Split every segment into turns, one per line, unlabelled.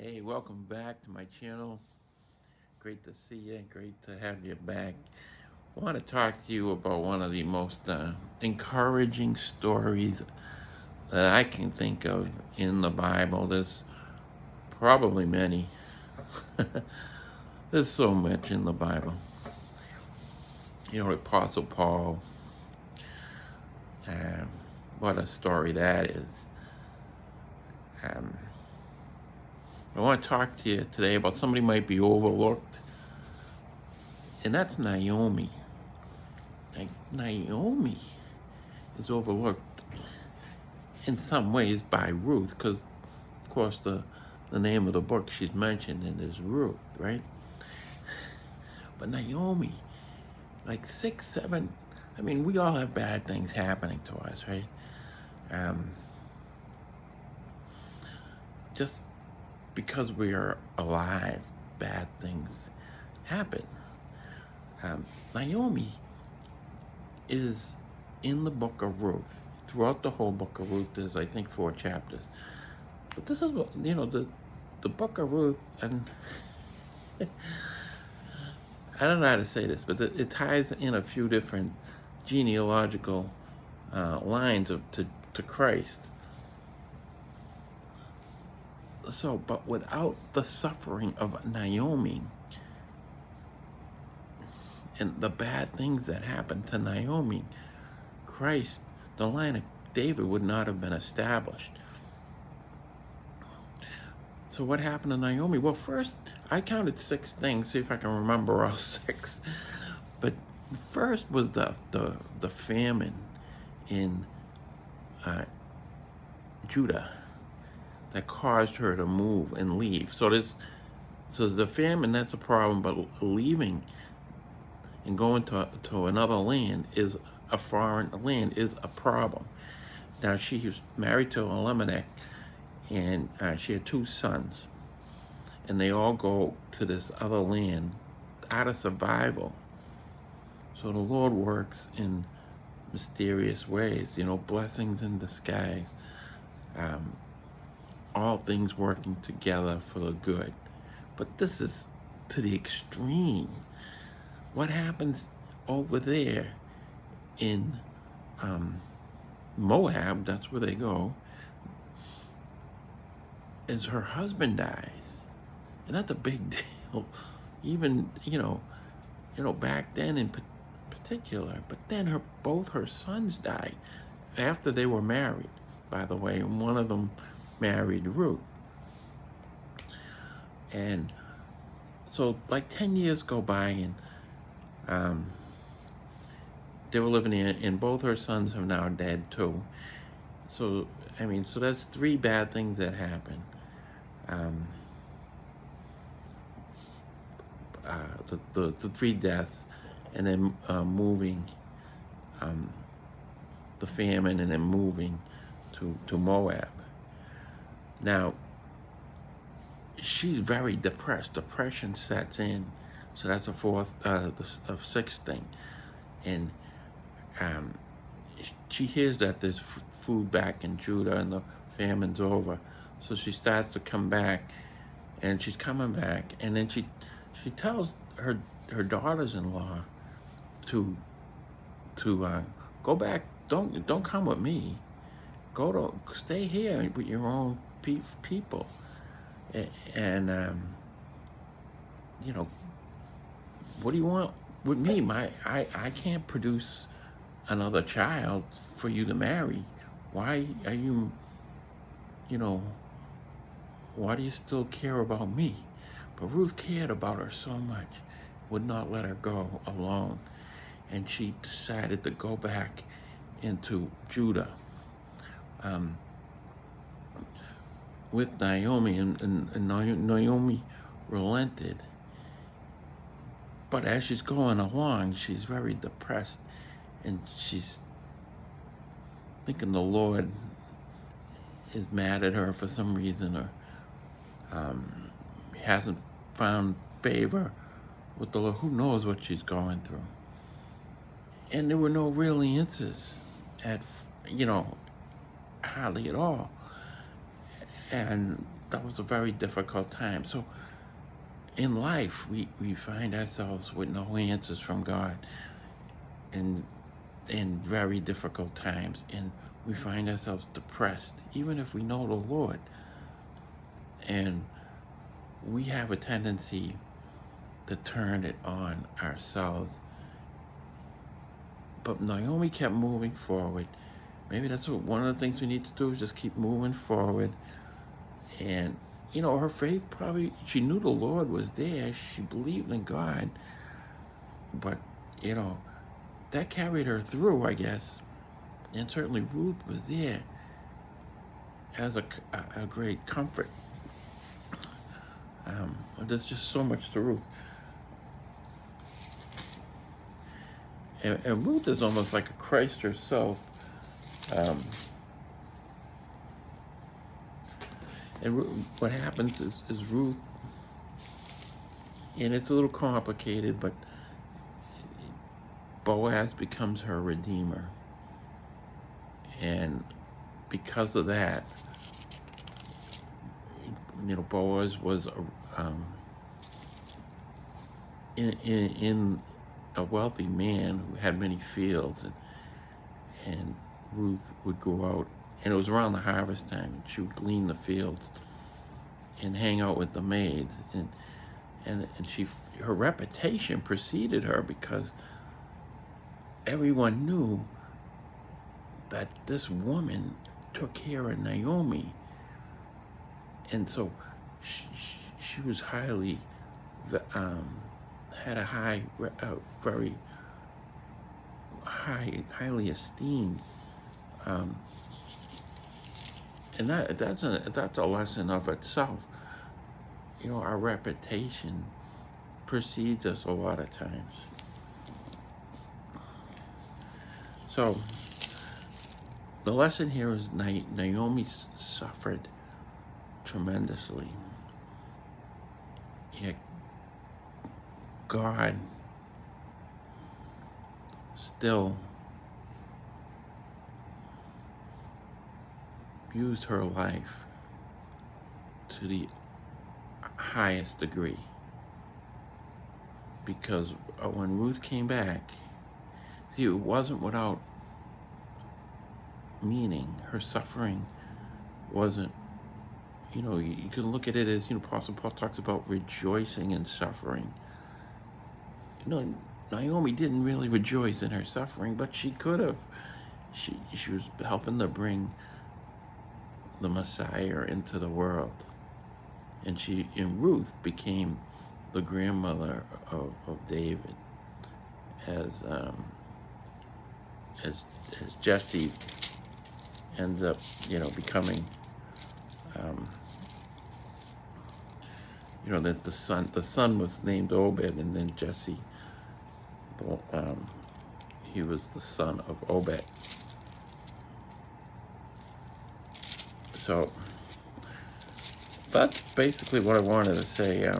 Hey, welcome back to my channel. Great to see you. Great to have you back. I want to talk to you about one of the most encouraging stories that I can think of in the Bible. There's probably many. There's so much in the Bible. You know, the Apostle Paul. Um, what a story that is. Um, I want to talk to you today about somebody might be overlooked, and that's Naomi. Like, Naomi is overlooked in some ways by Ruth, because of course the name of the book she's mentioned in is Ruth, right? But Naomi, like 6, 7, I mean, we all have bad things happening to us, right? Just because we are alive, bad things happen. Naomi is in the book of Ruth. Throughout the whole book of Ruth, there's, I think, 4 chapters. But this is what, the book of Ruth, and I don't know how to say this, but it ties in a few different genealogical lines to Christ. So, but without the suffering of Naomi and the bad things that happened to Naomi, Christ, the line of David would not have been established. So what happened to Naomi? Well, first, I counted 6 things, see if I can remember all 6. But first was the famine in Judah that caused her to move and leave. So the famine, that's a problem, but leaving and going to another land, is a foreign land, is a problem. Now, she was married to Elimelech, and she had 2 sons, and they all go to this other land out of survival. So the Lord works in mysterious ways, blessings in disguise, all things working together for the good. But this is to the extreme. What happens over there in Moab, that's where they go, is her husband dies. And that's a big deal. Even, back then in particular. But then both her sons died after they were married, by the way, and one of them married Ruth. And so like 10 years go by, and they were living in, and both her sons are now dead too. So, so that's 3 bad things that happen. The 3 deaths, and then moving, the famine, and then moving to Moab. Now, she's very depressed. Depression sets in. So that's the 6th thing. And she hears that there's food back in Judah and the famine's over. So she starts to come back, and she's coming back. And then she tells her daughters-in-law to go back. Don't come with me. Stay here with your own people. And what do you want with me? I can't produce another child for you to marry. Why are you, why do you still care about me? But Ruth cared about her so much, would not let her go alone. And she decided to go back into Judah with Naomi, and Naomi relented. But as she's going along, she's very depressed, and she's thinking the Lord is mad at her for some reason, or hasn't found favor with the Lord. Who knows what she's going through? And there were no real answers hardly at all. And that was a very difficult time. So in life, we find ourselves with no answers from God in very difficult times, and we find ourselves depressed, even if we know the Lord. And we have a tendency to turn it on ourselves. But Naomi kept moving forward. Maybe that's one of the things we need to do, is just keep moving forward. And, her faith probably, she knew the Lord was there. She believed in God. But, that carried her through, I guess. And certainly Ruth was there as a great comfort. There's just so much to Ruth. And Ruth is almost like a Christ herself. And what happens is Ruth, and it's a little complicated, but Boaz becomes her redeemer. And because of that, Boaz was in a wealthy man who had many fields, and Ruth would go out, and it was around the harvest time, and she would glean the fields and hang out with the maids, and her reputation preceded her, because everyone knew that this woman took care of Naomi. And so she was highly, had a very highly esteemed. And that's a lesson of itself. Our reputation precedes us a lot of times. So the lesson here is Naomi suffered tremendously. Yet God still used her life to the highest degree. Because when Ruth came back, see, it wasn't without meaning. Her suffering wasn't, you can look at it as, Apostle Paul talks about rejoicing in suffering. Naomi didn't really rejoice in her suffering, but she could have. She was helping to bring the Messiah into the world. And Ruth became the grandmother of David, as Jesse ends up, becoming, that the son was named Obed, and then Jesse, he was the son of Obed. So that's basically what I wanted to say.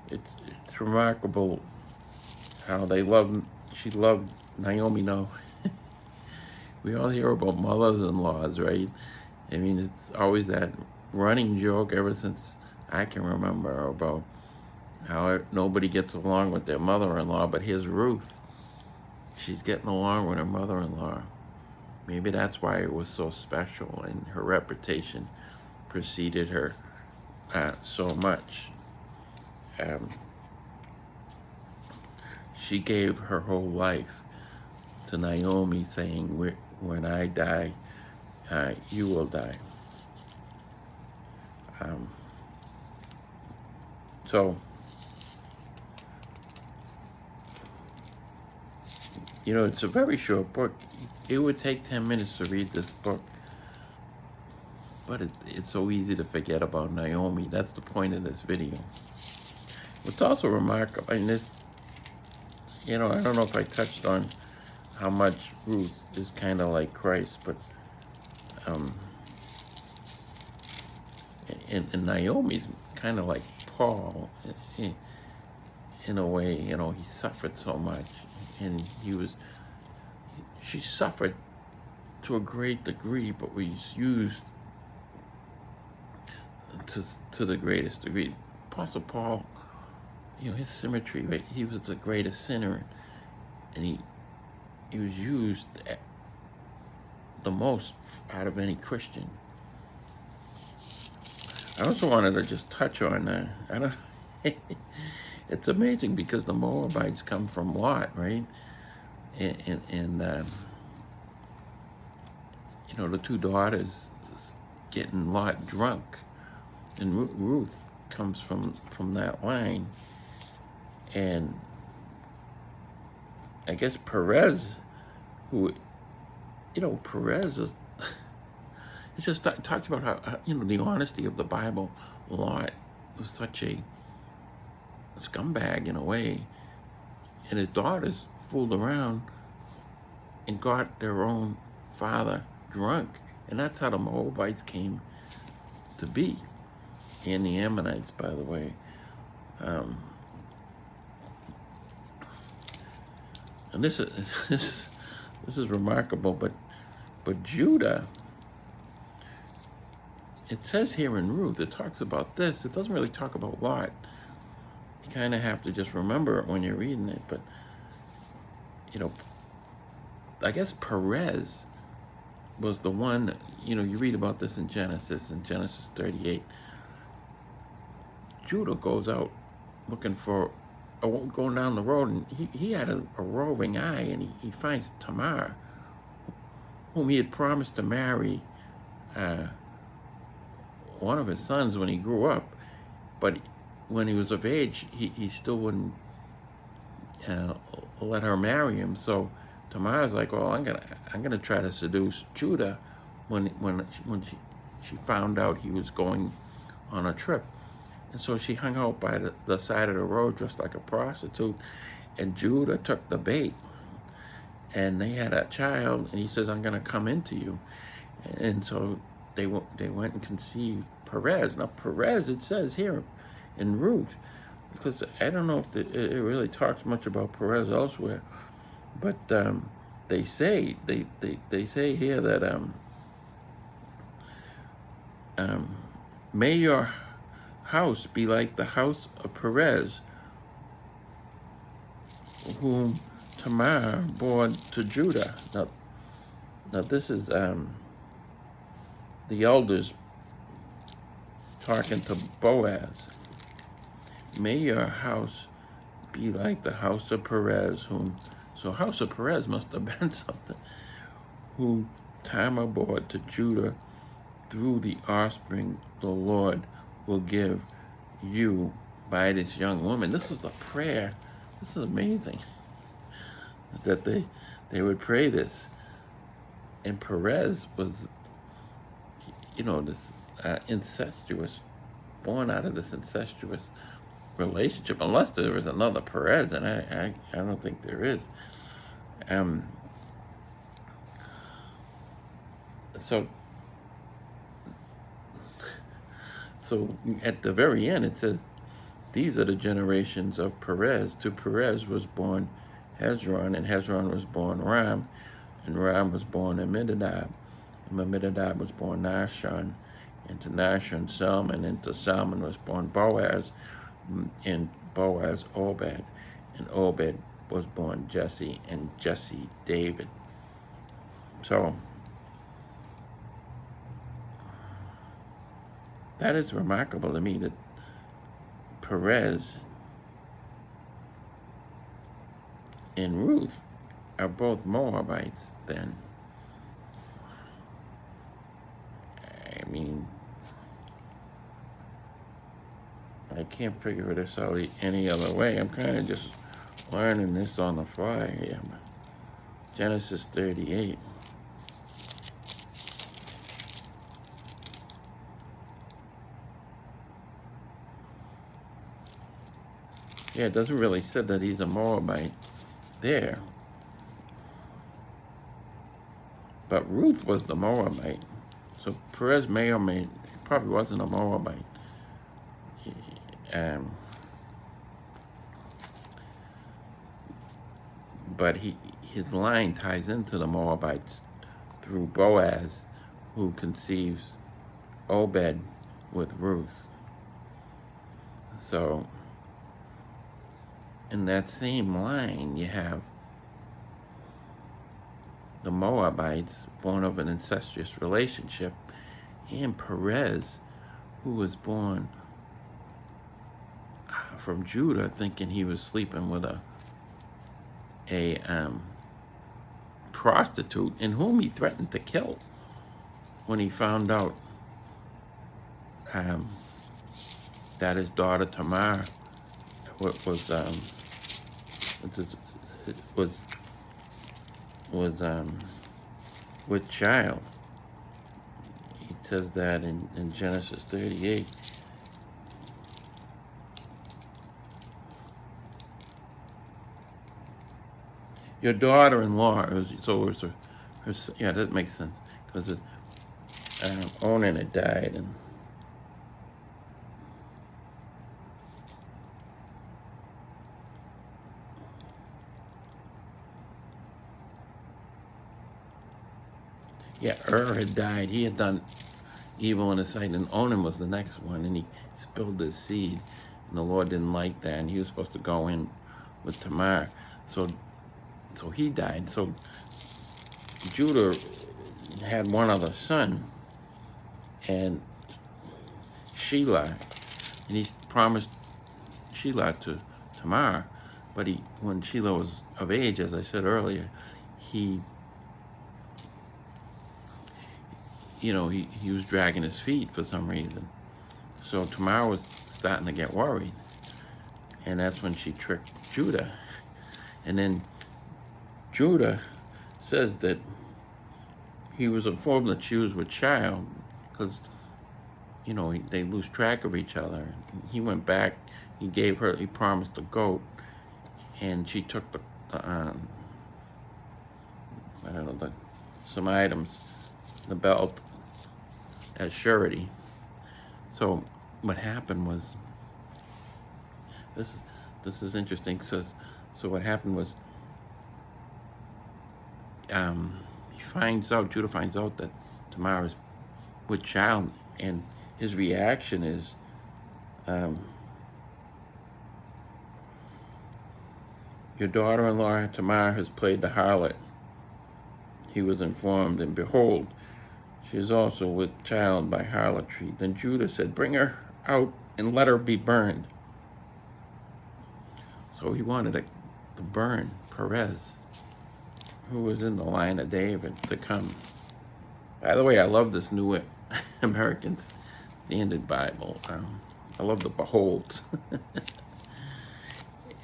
It's remarkable how she loved Naomi. No, we all hear about mothers-in-laws, right? I mean, it's always that running joke ever since I can remember about how nobody gets along with their mother-in-law, but here's Ruth. She's getting along with her mother-in-law. Maybe that's why it was so special, and her reputation preceded her so much. She gave her whole life to Naomi, saying, when I die, you will die. So, it's a very short book. It would take 10 minutes to read this book. But it's so easy to forget about Naomi. That's the point of this video. What's also remarkable in this, I don't know if I touched on how much Ruth is kind of like Christ, but and Naomi's kind of like Paul in a way. He suffered so much, and she suffered to a great degree, but was used to the greatest degree. Apostle Paul, his symmetry, right? He was the greatest sinner, and he was used the most out of any Christian. I also wanted to just touch on it's amazing because the Moabites come from Lot, right? And the two daughters getting Lot drunk, and Ruth comes from that line, and I guess Perez, who, Perez is, it just talks about how, the honesty of the Bible. Lot was such a scumbag in a way, and his daughters fooled around and got their own father drunk, and that's how the Moabites came to be, and the Ammonites, by the way. And this is remarkable, but Judah, it says here in Ruth, it talks about this. It doesn't really talk about Lot. You kind of have to just remember it when you're reading it. But, I guess Perez was the one, you read about this in Genesis 38. Judah goes out looking for, going down the road, and he had a roving eye, and he finds Tamar, whom he had promised to marry one of his sons when he grew up, but when he was of age, he still wouldn't let her marry him. So Tamar's like, well, I'm gonna try to seduce Judah when she found out he was going on a trip. And so she hung out by the side of the road dressed like a prostitute, and Judah took the bait, and they had a child, and he says, I'm gonna come into you. And so they went and conceived Perez. Now Perez, it says here in Ruth, because I don't know if it really talks much about Perez elsewhere, but they say here that may your house be like the house of Perez, whom Tamar bore to Judah. Now this is the elders talking to Boaz. May your house be like the house of Perez, so house of Perez must have been something, who Tamar bore to Judah through the offspring the Lord will give you by this young woman. This is the prayer. This is amazing that they would pray this. And Perez was, this incestuous, born out of this incestuous relationship, unless there was another Perez, and I don't think there is. So at the very end, it says, these are the generations of Perez. To Perez was born Hezron, and Hezron was born Ram, and Ram was born Amminadab, and Amminadab was born Nahshon, and to Nahshon Salmon, and to Salmon was born Boaz, and Boaz Obed, and Obed was born Jesse, and Jesse David. So that is remarkable to me, that Perez and Ruth are both Moabites then. I mean, I can't figure this out any other way. I'm kind of just learning this on the fly here. Genesis 38. Yeah, it doesn't really say that he's a Moabite there. But Ruth was the Moabite. So Perez may or may, probably wasn't a Moabite. But his line ties into the Moabites through Boaz, who conceives Obed with Ruth. So, in that same line, you have the Moabites, born of an incestuous relationship, and Perez, who was born from Judah, thinking he was sleeping with a prostitute, in whom he threatened to kill when he found out that his daughter Tamar was with child. He says that in Genesis 38. Your daughter-in-law, yeah, that makes sense, because Onan had died, and yeah, had died. He had done evil in his sight, and Onan was the next one, and he spilled his seed, and the Lord didn't like that, and he was supposed to go in with Tamar. So he died. So Judah had one other son, and Shelah, and he promised Shelah to Tamar, but when Shelah was of age, as I said earlier, he was dragging his feet for some reason. So Tamar was starting to get worried, and that's when she tricked Judah. And then Judah says that he was informed that she was with child, because they lose track of each other. He went back, he promised a goat, and she took some items, the belt, as surety. So what happened was, this is interesting. So what happened was, Judah finds out that Tamar is with child, and his reaction is, your daughter-in-law Tamar has played the harlot. He was informed, and behold, she is also with child by harlotry. Then Judah said, bring her out and let her be burned. So he wanted to burn Perez, who was in the line of David, to come. By the way, I love this New American Standard Bible. I love the beholds.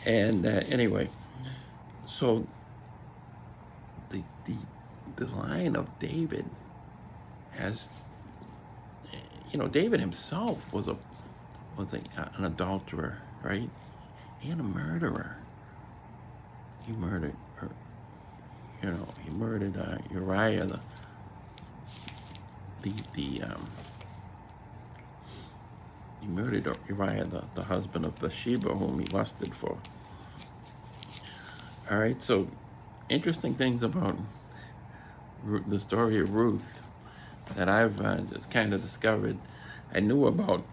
And anyway, so the line of David has, David himself was an adulterer, right, and a murderer. He murdered Uriah, he murdered Uriah, the husband of Bathsheba, whom he lusted for. All right, so interesting things about the story of Ruth that I've just kind of discovered. I knew about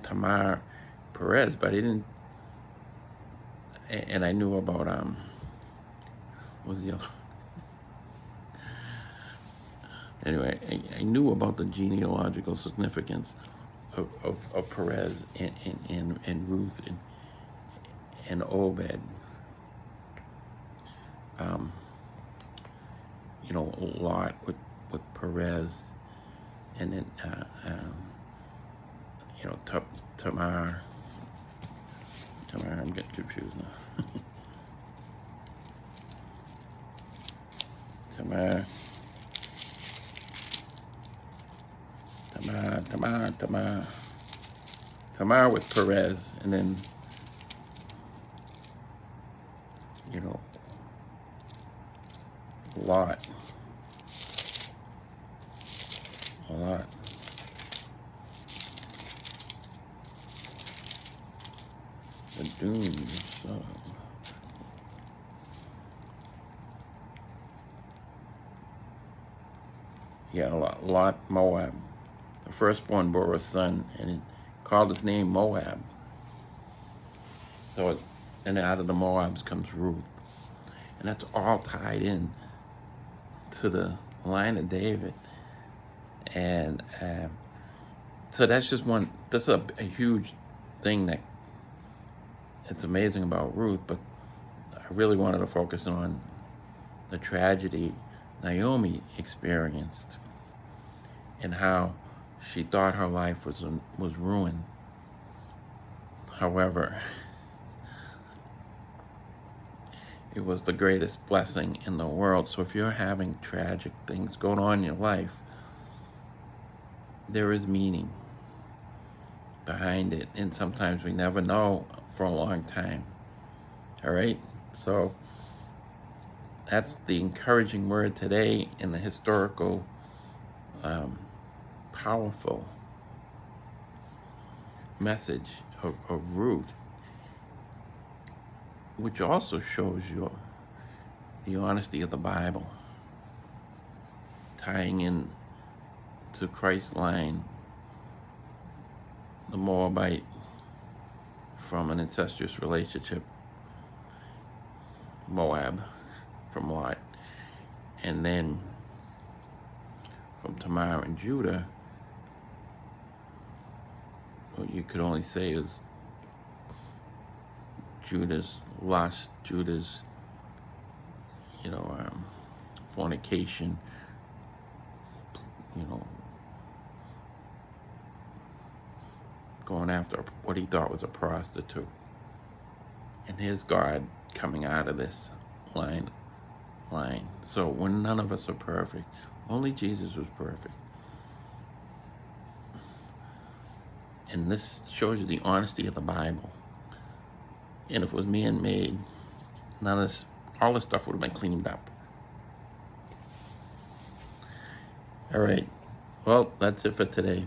Tamar Perez, but I didn't, and I knew about what was the other? Anyway, I knew about the genealogical significance of Perez and Ruth and Obed. A lot with Perez, and then Tamar. I'm getting confused now. Tamar with Perez, and then Lot. A lot. The dunes. Yeah, Lot, Moab. The firstborn bore a son, and he called his name Moab. So, and out of the Moabs comes Ruth. And that's all tied in to the line of David. And so that's just one, that's a huge thing that it's amazing about Ruth, but I really wanted to focus on the tragedy Naomi experienced and how she thought her life was ruined. However, it was the greatest blessing in the world. So if you're having tragic things going on in your life, there is meaning behind it, and sometimes we never know for a long time. All right, so that's the encouraging word today in the historical, powerful message of Ruth, which also shows you the honesty of the Bible, tying in to Christ's line, the Moabite from an incestuous relationship, Moab from Lot, and then from Tamar and Judah, what you could only say is Judah's lust, Judah's, fornication, going after what he thought was a prostitute. And here's God coming out of this line. So when none of us are perfect, only Jesus was perfect. And this shows you the honesty of the Bible. And if it was man-made, all this stuff would have been cleaned up. All right. Well, that's it for today.